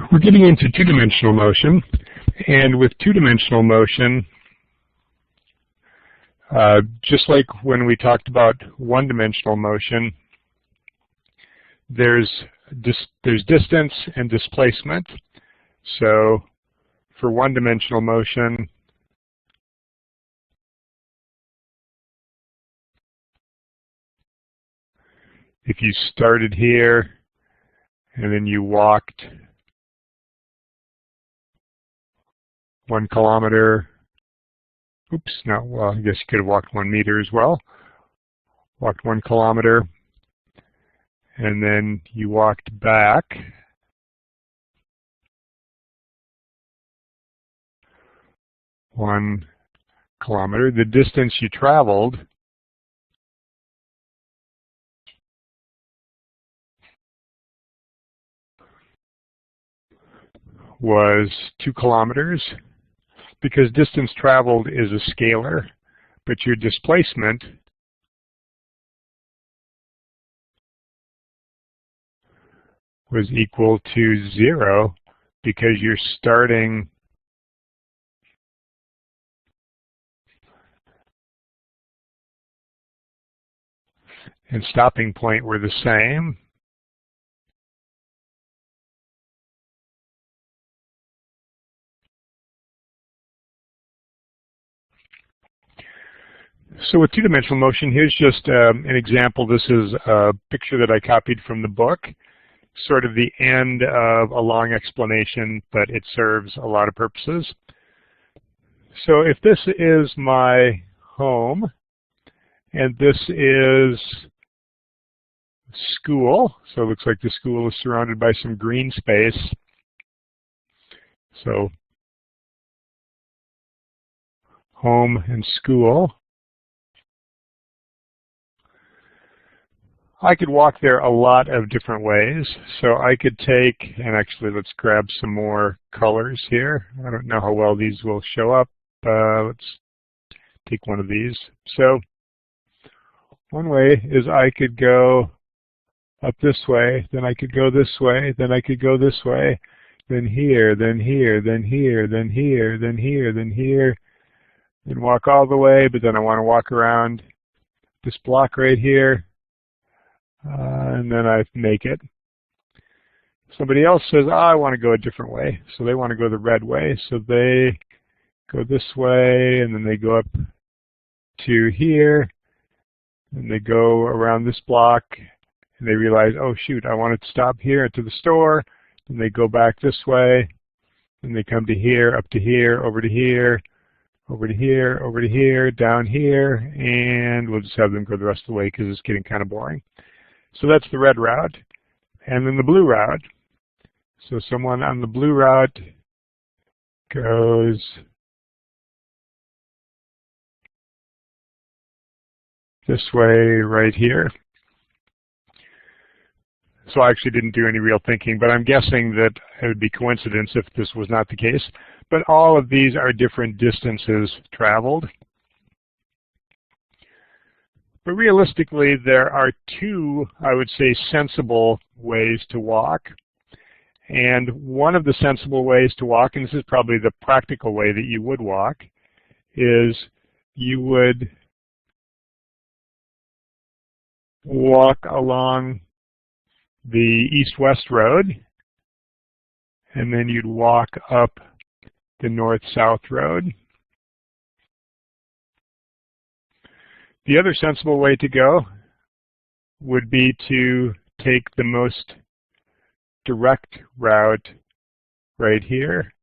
We're getting into two-dimensional motion, and with two-dimensional motion, just like when we talked about one-dimensional motion, there's distance and displacement. So for one-dimensional motion, if you started here and then you walked 1 kilometer, oops, no, well, I guess you could have walked 1 meter as well. Walked 1 kilometer, and then you walked back 1 kilometer. The distance you traveled was 2 kilometers, because distance traveled is a scalar, but your displacement was equal to 0 because you're starting and stopping point were the same. So with two-dimensional motion, here's just an example. This is a picture that I copied from the book, sort of the end of a long explanation, but it serves a lot of purposes. So if this is my home, and this is school, so it looks like the school is surrounded by some green space. So home and school. I could walk there a lot of different ways. So I could take, and actually let's grab some more colors here. I don't know how well these will show up. Let's take one of these. So one way is I could go up this way, then I could go this way, then I could go this way, then here, then here, then here, then here, then here, then here, then walk all the way, but then I want to walk around this block right here. And then I make it. Somebody else says, oh, I want to go a different way. So they want to go the red way. So they go this way, and then they go up to here, and they go around this block, and they realize, oh, shoot, I want to stop here to the store. And they go back this way, and they come to here, up to here, over to here, over to here, over to here, down here, and we'll just have them go the rest of the way because it's getting kind of boring. So that's the red route. And then the blue route. So someone on the blue route goes this way right here. So I actually didn't do any real thinking, but I'm guessing that it would be coincidence if this was not the case. But all of these are different distances traveled. But realistically, there are two, I would say, sensible ways to walk. And one of the sensible ways to walk, and this is probably the practical way that you would walk, is you would walk along the east-west road, and then you'd walk up the north-south road. The other sensible way to go would be to take the most direct route right here.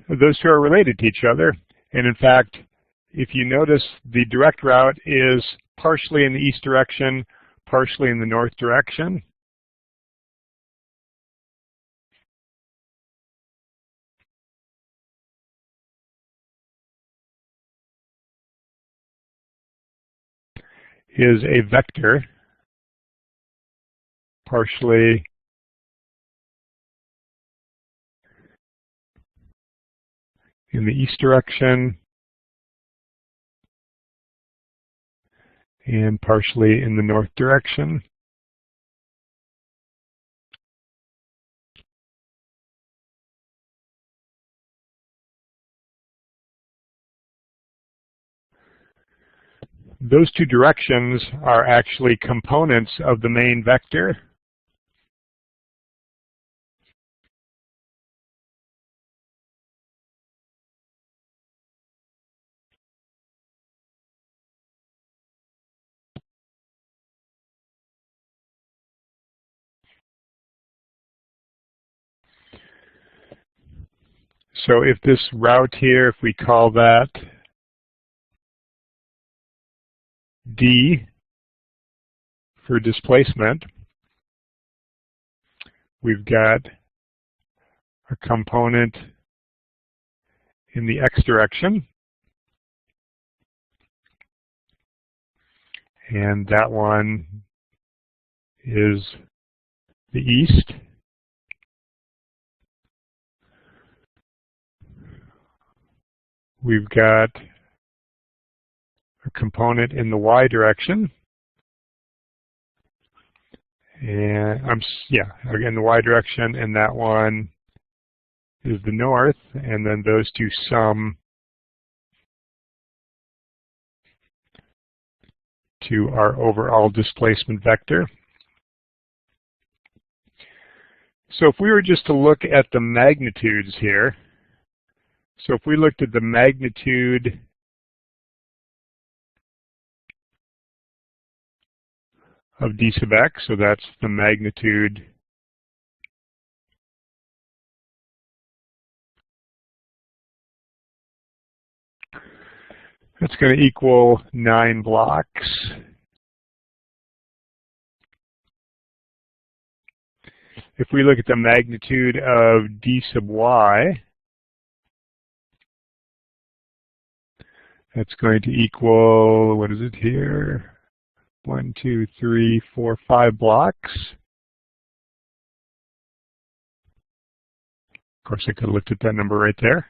Those two are related to each other. And in fact, if you notice, the direct route is partially in the east direction, partially in the north direction. Is a vector, partially in the east direction, and partially in the north direction. Those two directions are actually components of the main vector. So if this route here, if we call that D for displacement, we've got a component in the x direction, and that one is the east. We've got a component in the y direction, and again the y direction, and that one is the north, and then those two sum to our overall displacement vector. So if we were just to look at the magnitudes here, so if we looked at the magnitude of d sub x, so that's the magnitude that's going to equal 9 blocks. If we look at the magnitude of d sub y, that's going to equal, what is it here? 1, 2, 3, 4, 5 blocks. Of course, I could have looked at that number right there.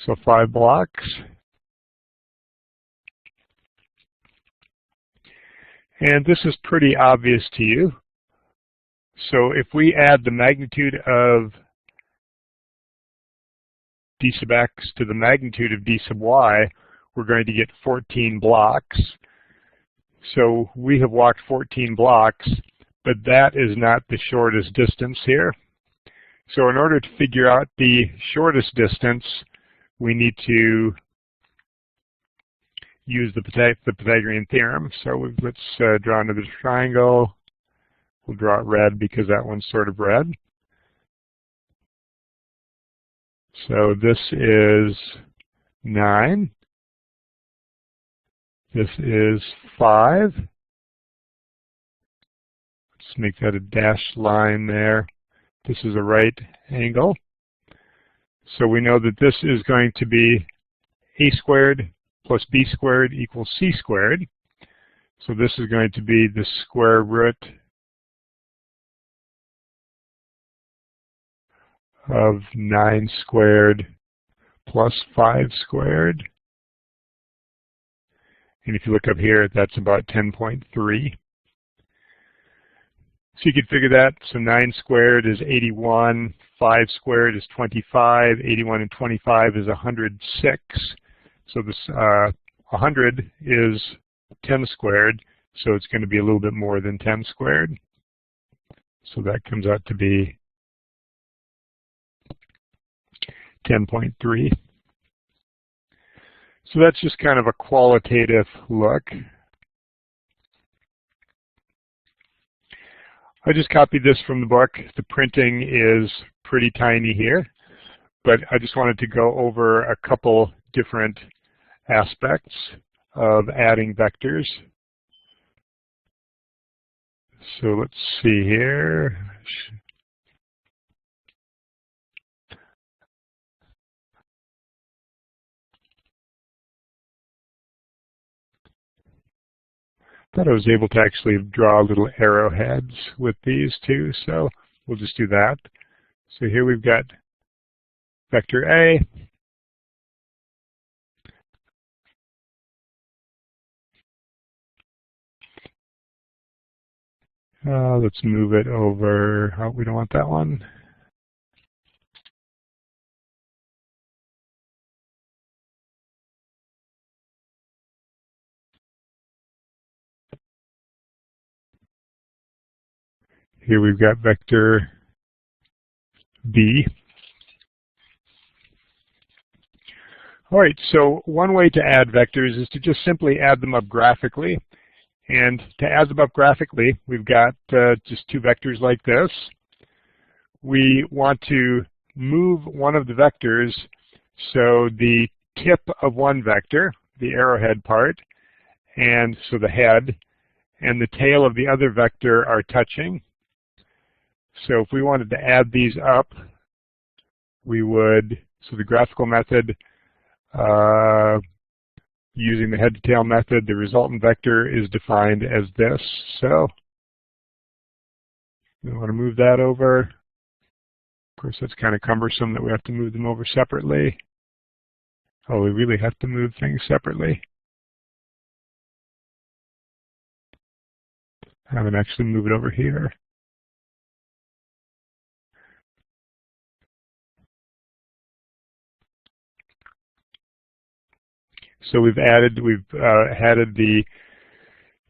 So 5 blocks. And this is pretty obvious to you. So if we add the magnitude of d sub x to the magnitude of d sub y, we're going to get 14 blocks. So we have walked 14 blocks, but that is not the shortest distance here. So in order to figure out the shortest distance, we need to use the Pythagorean theorem. So let's draw another triangle. We'll draw it red because that one's sort of red. So this is 9. This is 5. Let's make that a dashed line there. This is a right angle. So we know that this is going to be a squared plus b squared equals c squared. So this is going to be the square root of 9 squared plus 5 squared. And if you look up here, that's about 10.3. So you could figure that. So 9 squared is 81, 5 squared is 25, 81 and 25 is 106. So this 100 is 10 squared, so it's going to be a little bit more than 10 squared. So that comes out to be 10.3. So that's just kind of a qualitative look. I just copied this from the book. The printing is pretty tiny here, but I just wanted to go over a couple different aspects of adding vectors. So let's see here. Thought I was able to actually draw little arrowheads with these two, so we'll just do that. So here we've got vector A. Let's move it over. Oh, we don't want that one. Here we've got vector B. All right, so one way to add vectors is to just simply add them up graphically. And to add them up graphically, we've got just two vectors like this. We want to move one of the vectors so the tip of one vector, the arrowhead part, and so the head, and the tail of the other vector are touching. So if we wanted to add these up, we would, so the graphical method, using the head to tail method, the resultant vector is defined as this. So we want to move that over. Of course, that's kind of cumbersome that we have to move them over separately. Oh, we really have to move things separately. I'm going to actually move it over here. So we've added the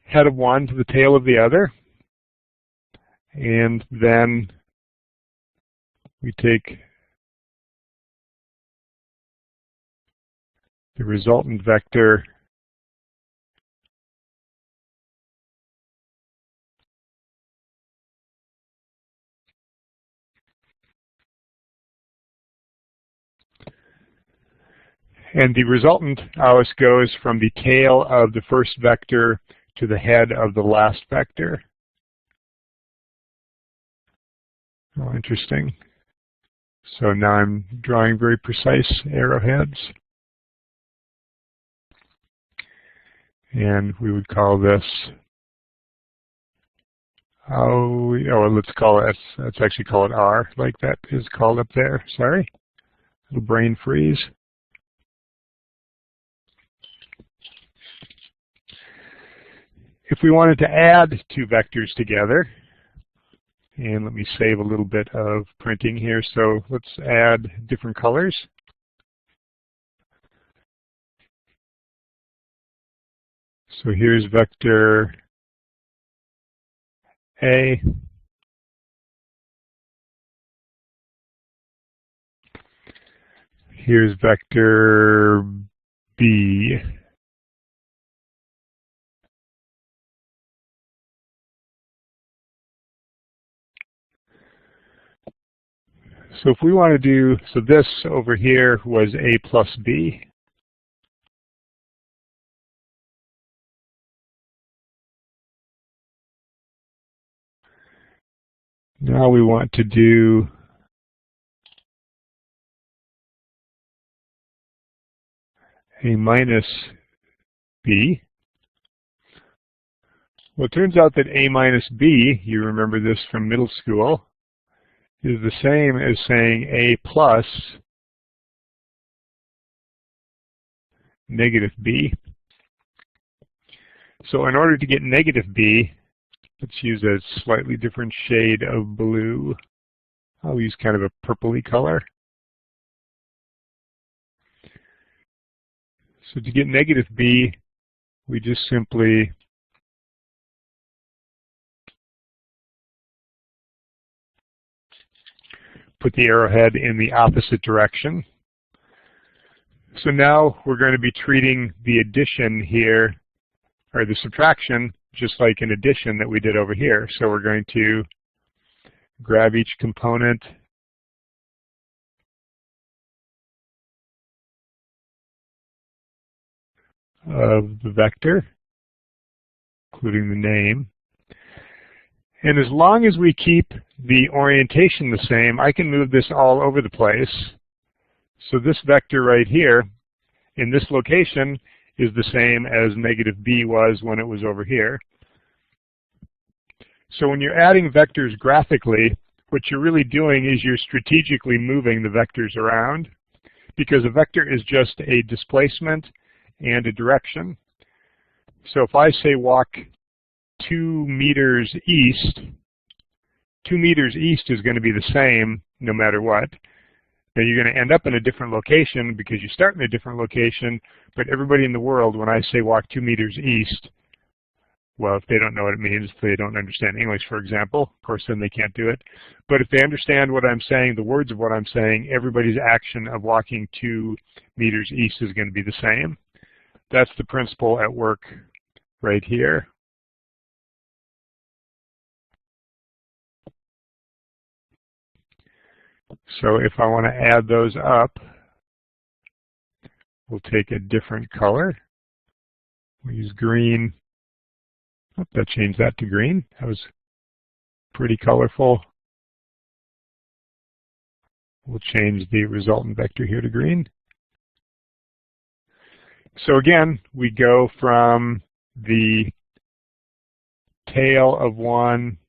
head of one to the tail of the other, and then we take the resultant vector and the resultant always goes from the tail of the first vector to the head of the last vector. Oh, interesting. So now I'm drawing very precise arrowheads. And we would call this, let's call it, let's actually call it R, like that is called up there. Sorry, little brain freeze. If we wanted to add two vectors together, and let me save a little bit of printing here, so let's add different colors. So here's vector A. Here's vector B. So if we want to do, so this over here was A plus B. Now we want to do A minus B. Well, it turns out that A minus B, you remember this from middle school, is the same as saying A plus negative B. So in order to get negative B, let's use a slightly different shade of blue. I'll use kind of a purpley color. So to get negative B, we just simply put the arrowhead in the opposite direction. So now we're going to be treating the addition here, or the subtraction, just like an addition that we did over here. So we're going to grab each component of the vector, including the name. And as long as we keep the orientation the same, I can move this all over the place. So this vector right here, in this location, is the same as negative B was when it was over here. So when you're adding vectors graphically, what you're really doing is you're strategically moving the vectors around, because a vector is just a displacement and a direction. So if I say walk 2 meters east, 2 meters east is going to be the same no matter what. Now you're going to end up in a different location because you start in a different location, but everybody in the world, when I say walk 2 meters east, well, if they don't know what it means, if they don't understand English, for example, of course, then they can't do it. But if they understand what I'm saying, the words of what I'm saying, everybody's action of walking 2 meters east is going to be the same. That's the principle at work right here. So if I want to add those up, we'll take a different color. We'll use green. Oh, that changed that to green. That was pretty colorful. We'll change the resultant vector here to green. So again, we go from the tail of one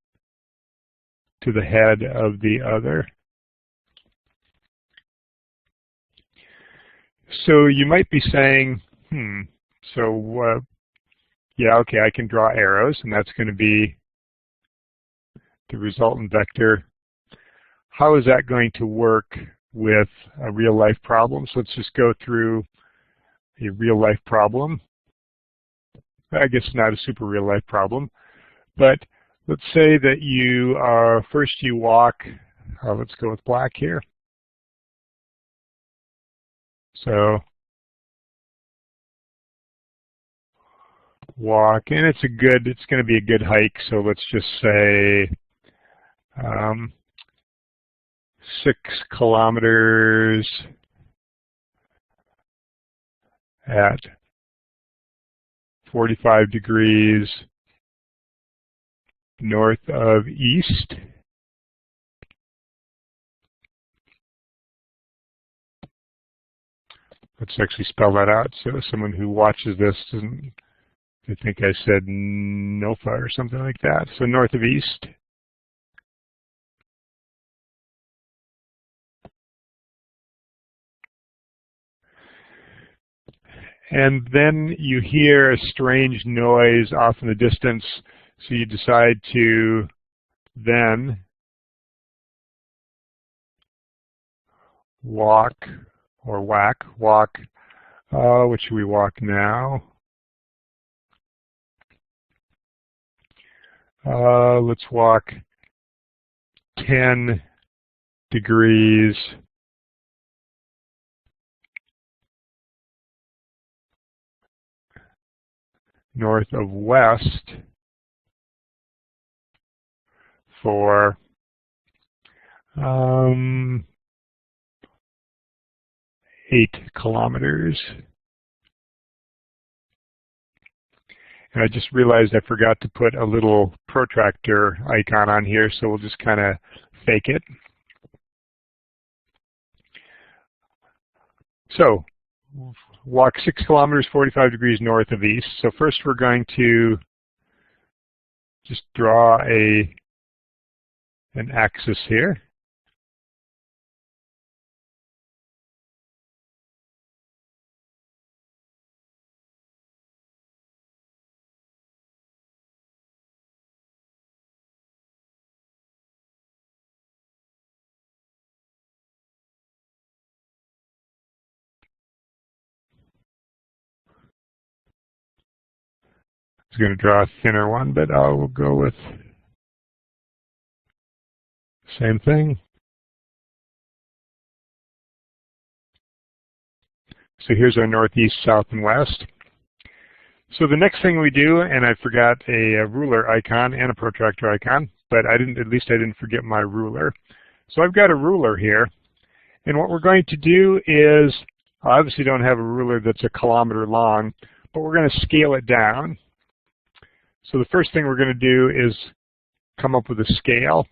to the head of the other. So you might be saying, yeah, okay, I can draw arrows, and that's going to be the resultant vector. How is that going to work with a real-life problem? So let's just go through a real-life problem. I guess not a super real-life problem, but let's say that you are, first you walk, let's go with black here. So walk, and it's going to be a good hike, so let's just say 6 kilometers at 45 degrees north of east. Let's actually spell that out so someone who watches this doesn't, I think I said NOFA or something like that. So north of east. And then you hear a strange noise off in the distance, so you decide to then walk, or walk. What should we walk now? Let's walk 10 degrees north of west for 8 kilometers. And I just realized I forgot to put a little protractor icon on here, so we'll just kind of fake it. So walk 6 kilometers, 45 degrees north of east. So first we're going to just draw an axis here. I was going to draw a thinner one, but I will go with the same thing. So here's our northeast, south, and west. So the next thing we do, and I forgot a ruler icon and a protractor icon, but at least I didn't forget my ruler. So I've got a ruler here, and what we're going to do is, I obviously don't have a ruler that's a kilometer long, but we're going to scale it down. So the first thing we're going to do is come up with a scale.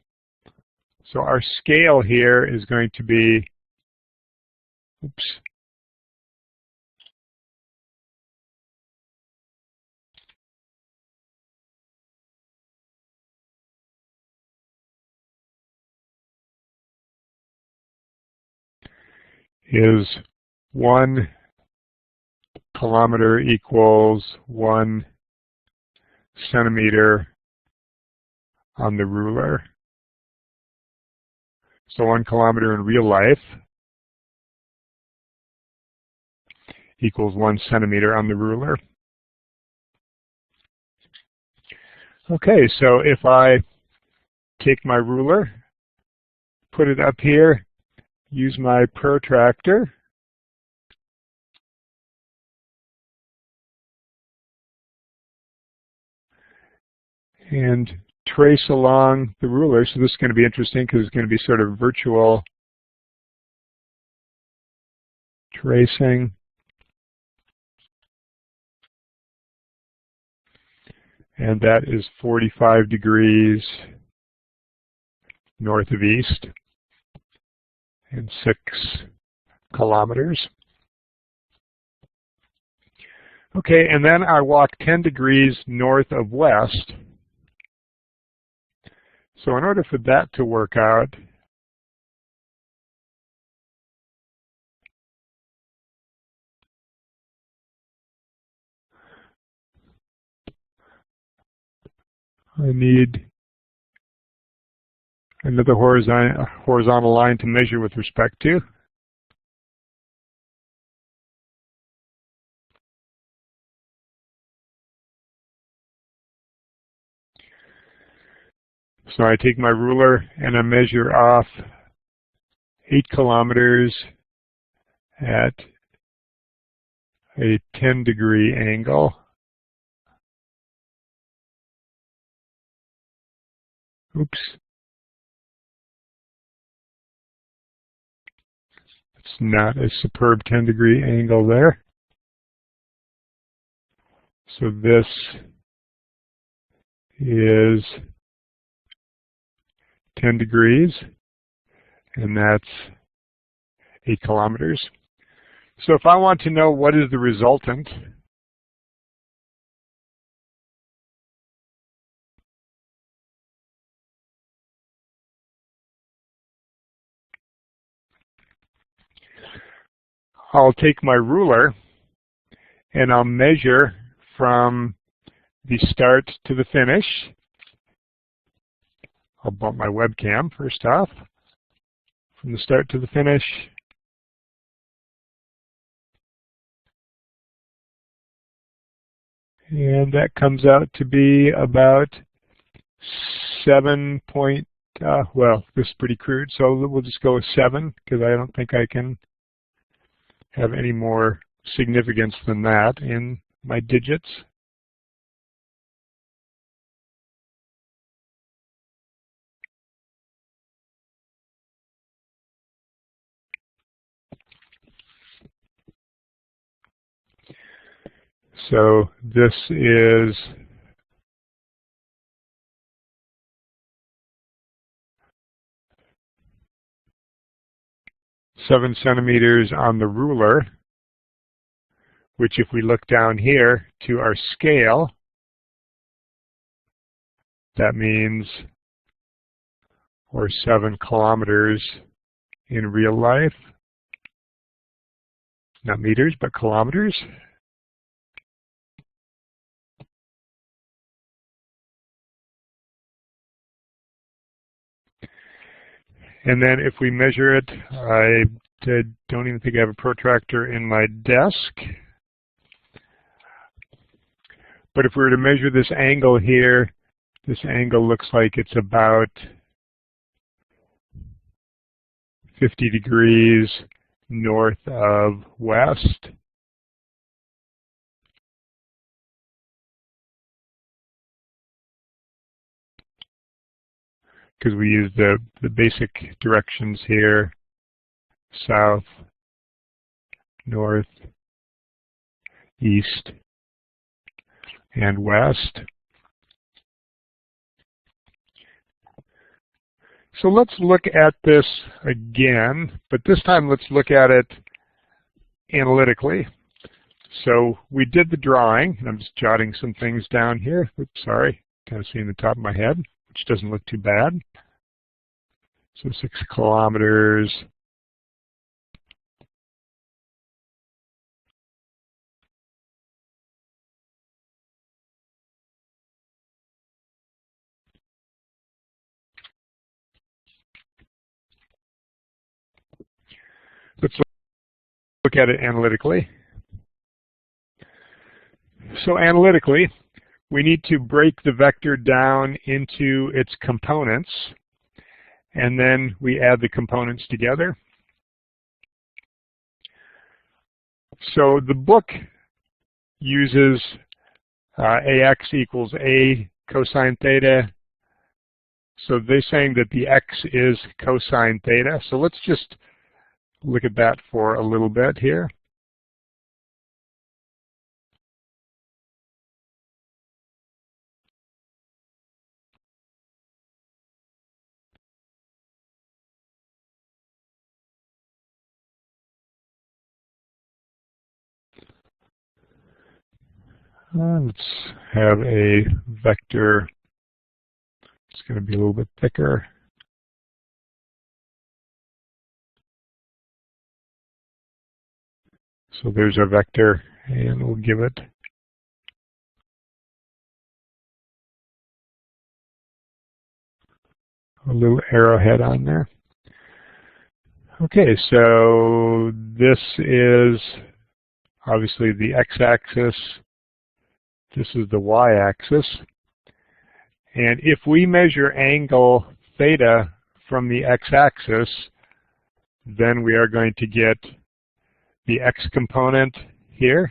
So our scale here is going to be, is 1 kilometer equals 1 centimeter on the ruler. So 1 kilometer in real life equals 1 centimeter on the ruler. Okay, so if I take my ruler, put it up here, use my protractor, and trace along the ruler. So this is going to be interesting because it's going to be sort of virtual tracing. And that is 45 degrees north of east and 6 kilometers. Okay, and then I walk 10 degrees north of west. So in order for that to work out, I need another horizontal line to measure with respect to. So I take my ruler and I measure off 8 kilometers at a 10-degree angle. Oops. It's not a superb 10-degree angle there. So this is 10 degrees, and that's 8 kilometers. So if I want to know what is the resultant, I'll take my ruler and I'll measure from the start to the finish. I'll bump my webcam first off. From the start to the finish. And that comes out to be about 7 point, well, this is pretty crude, so we'll just go with 7 because I don't think I can have any more significance than that in my digits. So this is 7 centimeters on the ruler, which if we look down here to our scale, that means, or 7 kilometers in real life, not meters, but kilometers. And then if we measure it, I don't even think I have a protractor in my desk. But if we were to measure this angle here, this angle looks like it's about 50 degrees north of west. Because we use the basic directions here, south, north, east, and west. So let's look at this again, but this time let's look at it analytically. So we did the drawing, and I'm just jotting some things down here. Oops, sorry, kind of seeing the top of my head, which doesn't look too bad. So 6 kilometers. look at it analytically. So analytically, we need to break the vector down into its components, and then we add the components together. So the book uses AX equals A cosine theta. So they're saying that the X is cosine theta. So let's just look at that for a little bit here. Let's have a vector. It's going to be a little bit thicker. So there's our vector, and we'll give it a little arrowhead on there. Okay, so this is obviously the x-axis. This is the y-axis. And if we measure angle theta from the x-axis, then we are going to get the x component here.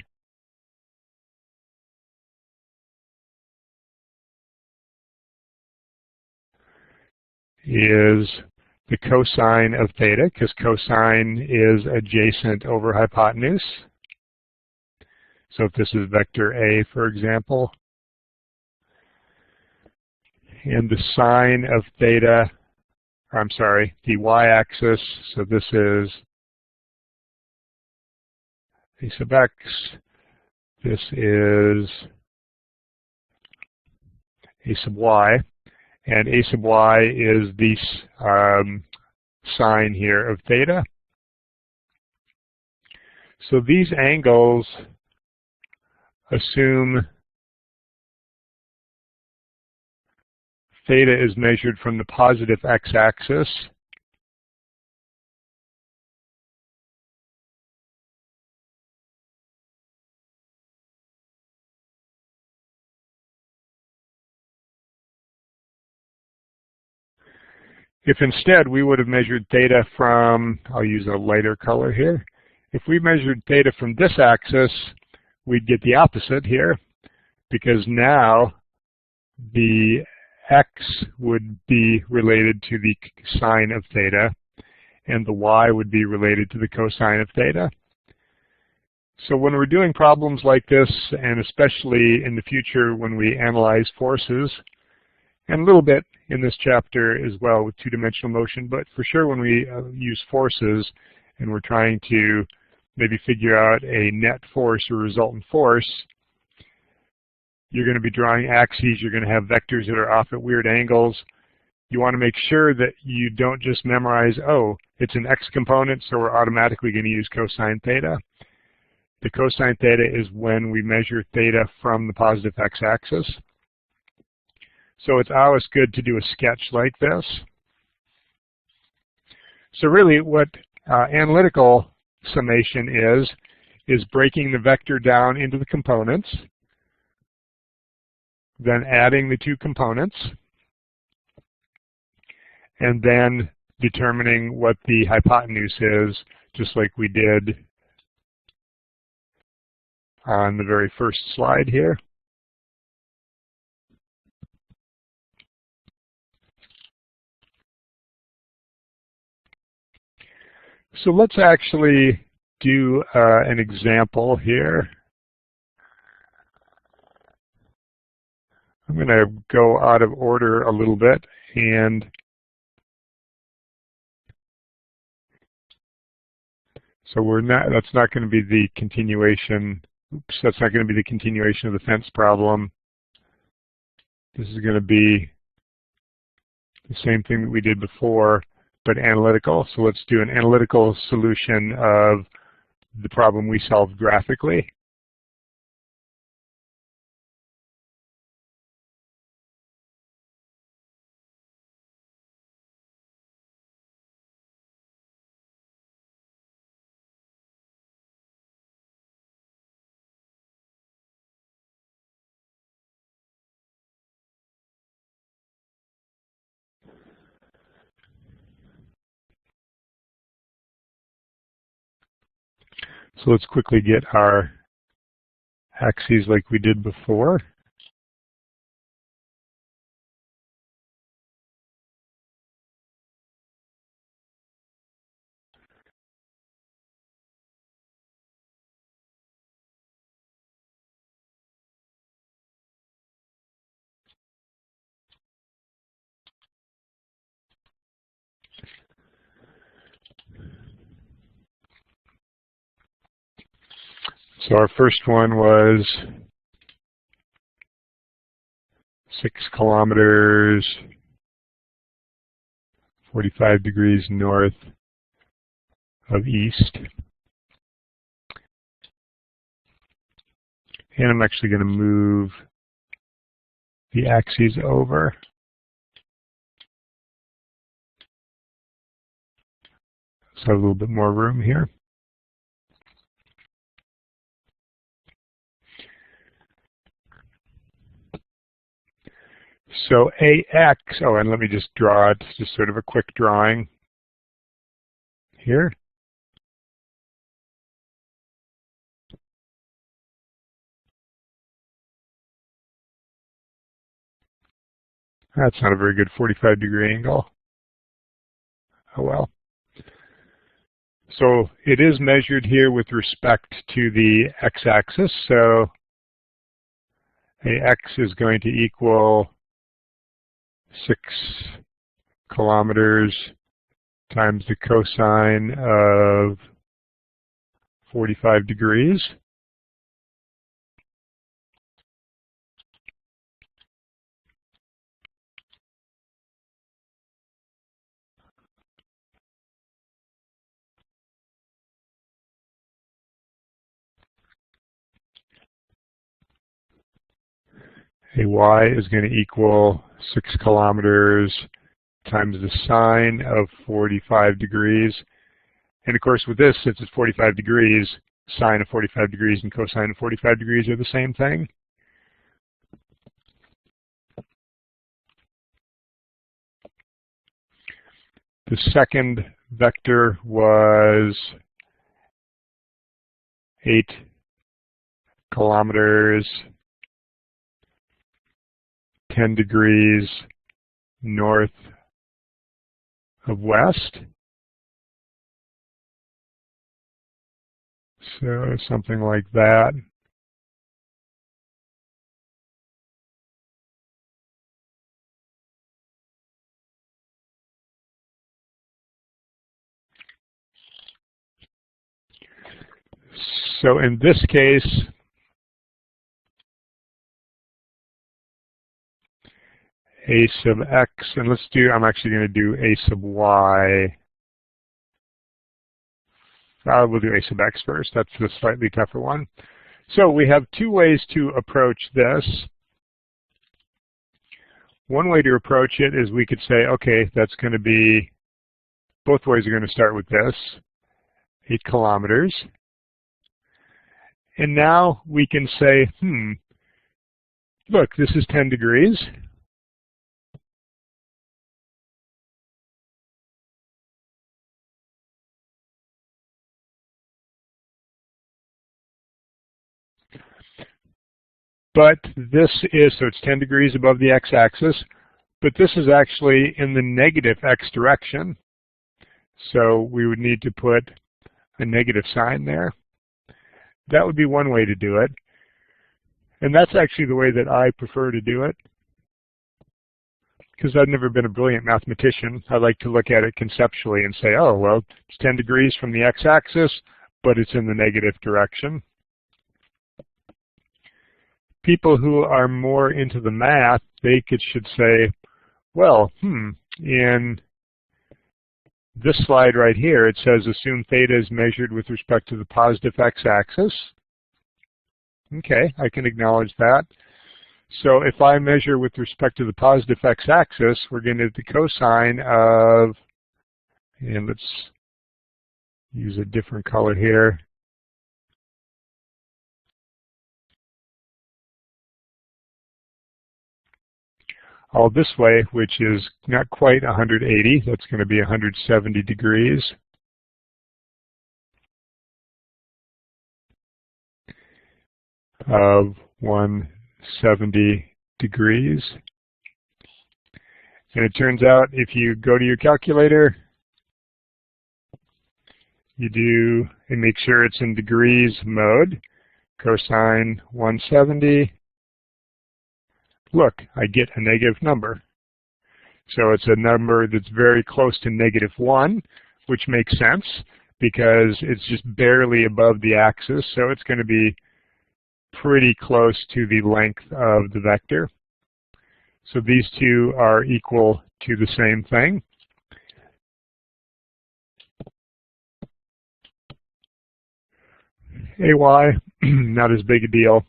Is the cosine of theta, because cosine is adjacent over hypotenuse. So if this is vector A, for example, and the sine of theta, I'm sorry, the y-axis, so this is a sub x, this is a sub y, and a sub y is the sine here of theta. So these angles assume theta is measured from the positive x-axis. If instead we would have measured theta from, I'll use a lighter color here. If we measured theta from this axis, we'd get the opposite here, because now the x would be related to the sine of theta, and the y would be related to the cosine of theta. So when we're doing problems like this, and especially in the future when we analyze forces, and a little bit in this chapter as well with two-dimensional motion, but for sure when we use forces and we're trying to maybe figure out a net force or resultant force, you're going to be drawing axes, you're going to have vectors that are off at weird angles. You want to make sure that you don't just memorize, oh, it's an x component, so we're automatically going to use cosine theta. The cosine theta is when we measure theta from the positive x-axis. So it's always good to do a sketch like this. So really what analytical summation is breaking the vector down into the components, then adding the two components, and then determining what the hypotenuse is, just like we did on the very first slide here. So let's actually do an example here. I'm going to go out of order a little bit, and so that's not going to be the continuation. Oops, that's not going to be the continuation of the fence problem. This is going to be the same thing that we did before, but analytical. So let's do an analytical solution of the problem we solved graphically. So let's quickly get our axes like we did before. So our first one was 6 kilometers, 45 degrees north of east. And I'm actually going to move the axes over. So I have a little bit more room here. So AX, oh, and let me just draw it, just sort of a quick drawing here. That's not a very good 45-degree angle. Oh well. So it is measured here with respect to the x-axis. So AX is going to equal 6 kilometers times the cosine of 45 degrees. A y is going to equal 6 kilometers times the sine of 45 degrees. And of course with this, since it's 45 degrees, sine of 45 degrees and cosine of 45 degrees are the same thing. The second vector was 8 kilometers, 10 degrees north of west. So something like that. So in this case, a sub x, and let's do, I'm actually going to do a sub y. We'll do a sub x first. That's the slightly tougher one. So we have two ways to approach this. One way to approach it is we could say, okay, that's going to be, both ways are going to start with this, 8 kilometers. And now we can say, look, this is 10 degrees. But this is, so it's 10 degrees above the x-axis, but this is actually in the negative x direction. So we would need to put a negative sign there. That would be one way to do it. And that's actually the way that I prefer to do it, because I've never been a brilliant mathematician. I like to look at it conceptually and say, oh, well, it's 10 degrees from the x-axis, but it's in the negative direction. People who are more into the math, they should say, well, in this slide right here, it says assume theta is measured with respect to the positive x-axis. Okay, I can acknowledge that. So if I measure with respect to the positive x-axis, we're going to get the cosine of, and let's use a different color here. All this way, which is not quite 180. That's going to be 170 degrees. of 170 degrees. And it turns out if you go to your calculator, you do and make sure it's in degrees mode, cosine 170, look, I get a negative number. So it's a number that's very close to -1, which makes sense because it's just barely above the axis, so it's going to be pretty close to the length of the vector. So these two are equal to the same thing. AY, not as big a deal.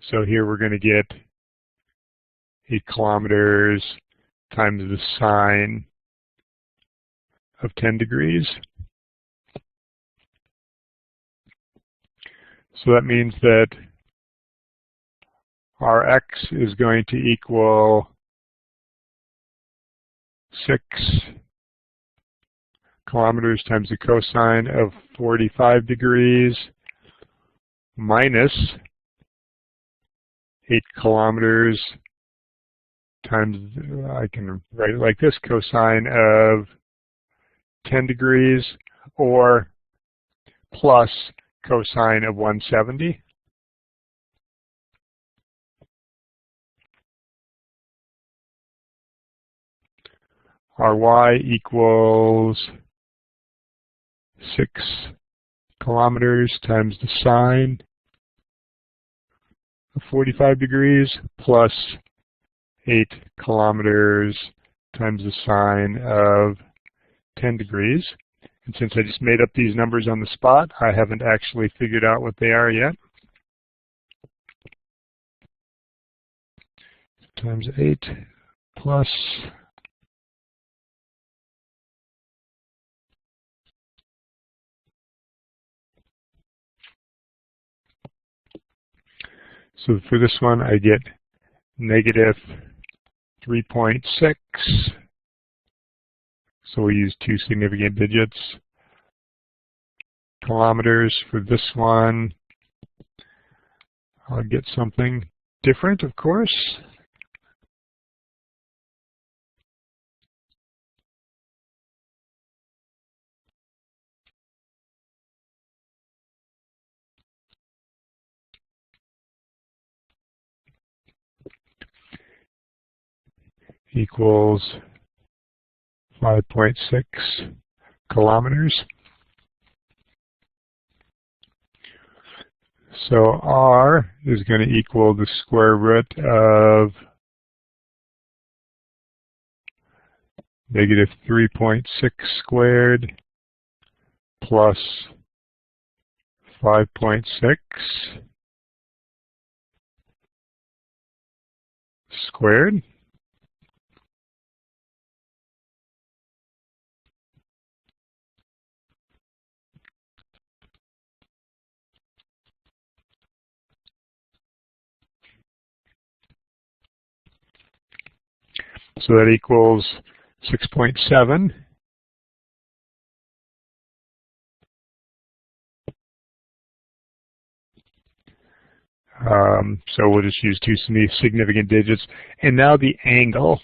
So here we're going to get 8 kilometers times the sine of 10 degrees. So that means that our x is going to equal 6 kilometers times the cosine of 45 degrees minus 8 kilometers times, I can write it like this, cosine of 10 degrees, or plus cosine of 170. Our y equals 6 kilometers times the sine of 45 degrees plus 8 kilometers times the sine of 10 degrees. And since I just made up these numbers on the spot, I haven't actually figured out what they are yet. Times 8 plus so for this one, I get negative 3.6. So we use 2 significant digits. Kilometers for this one, I'll get something different, of course. Equals 5.6 kilometers. So R is going to equal the square root of negative 3.6 squared plus 5.6 squared. So that equals 6.7. So we'll just use 2 significant digits. And now the angle.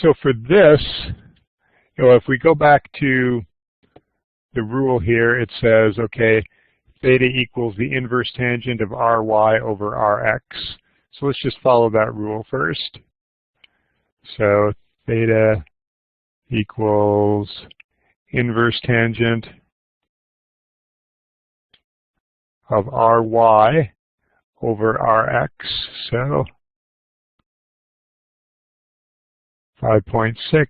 So for this, if we go back to the rule here, it says, okay, theta equals the inverse tangent of ry over rx. So let's just follow that rule first. So theta equals inverse tangent of ry over rx. So 5.6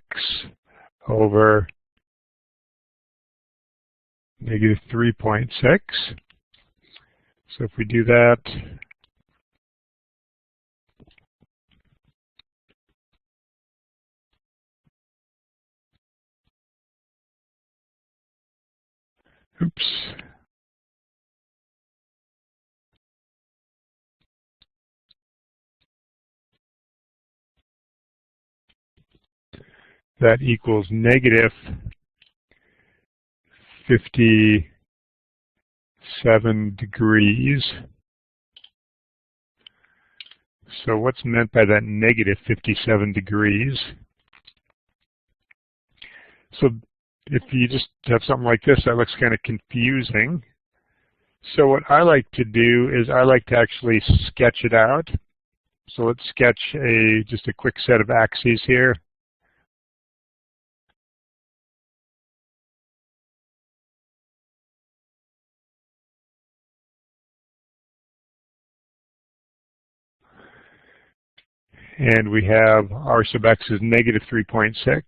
over negative 3.6. So if we do that, oops. That equals negative 57 7 degrees. So what's meant by that negative 57 degrees? So if you just have something like this, that looks kind of confusing. So what I like to do is I like to actually sketch it out. So let's sketch just a quick set of axes here. And we have r sub x is negative 3.6.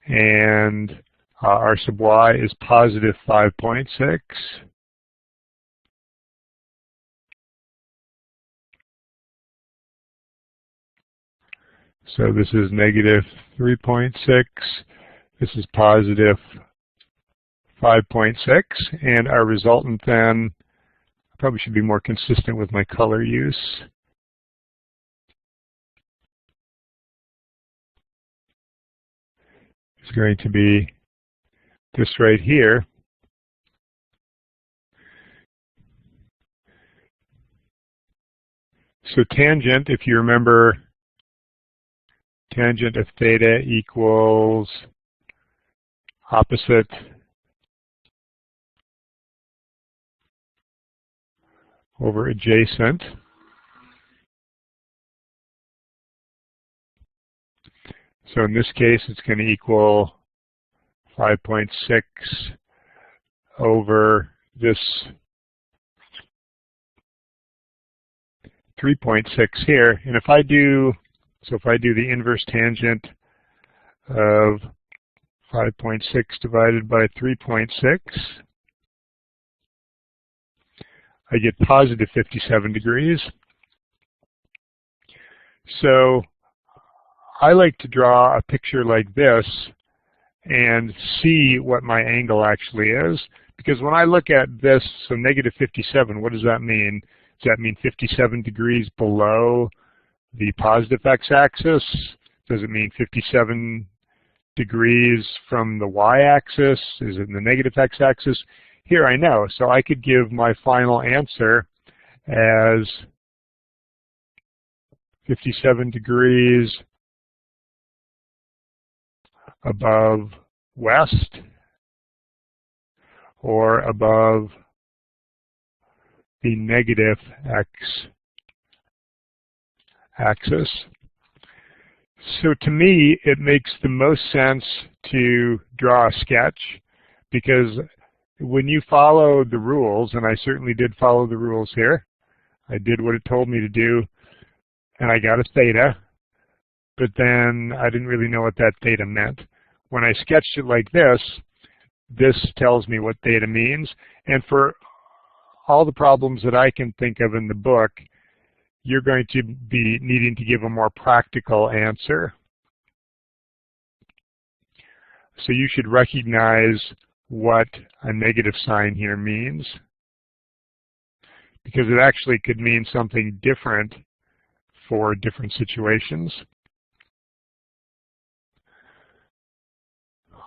And r sub y is positive 5.6. So this is negative 3.6. This is positive 5.6. And our resultant then, I probably should be more consistent with my color use. Is going to be this right here. So tangent, if you remember, tangent of theta equals opposite over adjacent. So in this case, it's going to equal 5.6 over this 3.6 here. And if I do the inverse tangent of 5.6 divided by 3.6, I get positive 57 degrees. So I like to draw a picture like this and see what my angle actually is. Because when I look at this, so negative 57, what does that mean? Does that mean 57 degrees below the positive x-axis? Does it mean 57 degrees from the y-axis? Is it in the negative x-axis? Here I know, so I could give my final answer as 57 degrees above west or above the negative x-axis. So to me, it makes the most sense to draw a sketch, because when you follow the rules, and I certainly did follow the rules here, I did what it told me to do, and I got a theta, but then I didn't really know what that theta meant. When I sketched it like this, this tells me what theta means, and for all the problems that I can think of in the book, you're going to be needing to give a more practical answer. So you should recognize what a negative sign here means, because it actually could mean something different for different situations.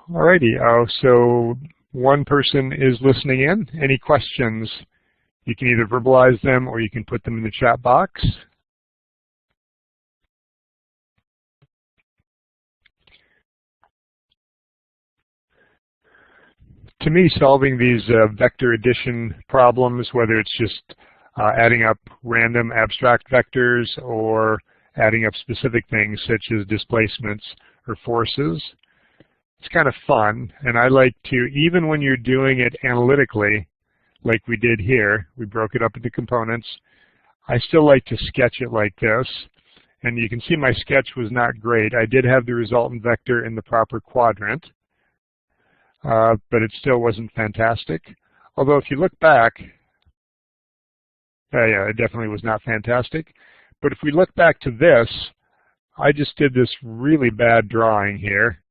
Alrighty, so one person is listening in. Any questions? You can either verbalize them or you can put them in the chat box. To me, solving these vector addition problems, whether it's just adding up random abstract vectors or adding up specific things such as displacements or forces, it's kind of fun. And I like to, even when you're doing it analytically, like we did here, we broke it up into components, I still like to sketch it like this. And you can see my sketch was not great. I did have the resultant vector in the proper quadrant, but it still wasn't fantastic. Although if you look back, yeah, it definitely was not fantastic. But if we look back to this, I just did this really bad drawing here.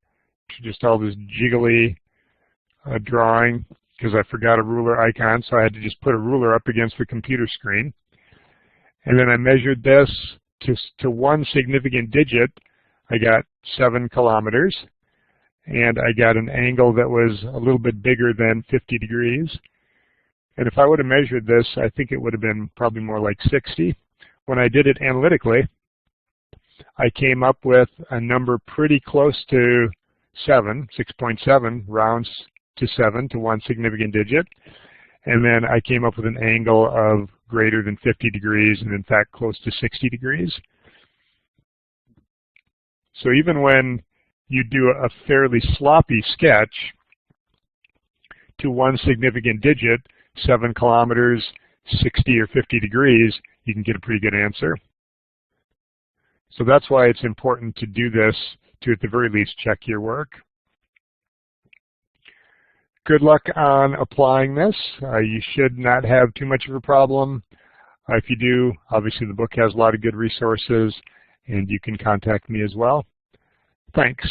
Just all this jiggly drawing, because I forgot a ruler icon, so I had to just put a ruler up against the computer screen. And then I measured this, to one significant digit, I got 7 kilometers, and I got an angle that was a little bit bigger than 50 degrees. And if I would have measured this, I think it would have been probably more like 60. When I did it analytically, I came up with a number pretty close to 7, 6.7, rounds to 7 to one significant digit. And then I came up with an angle of greater than 50 degrees, and in fact close to 60 degrees. So even when you do a fairly sloppy sketch to one significant digit, 7 kilometers, 60 or 50 degrees, you can get a pretty good answer. So that's why it's important to do this to, at the very least, check your work. Good luck on applying this. You should not have too much of a problem. If you do, obviously the book has a lot of good resources, and you can contact me as well. Thanks.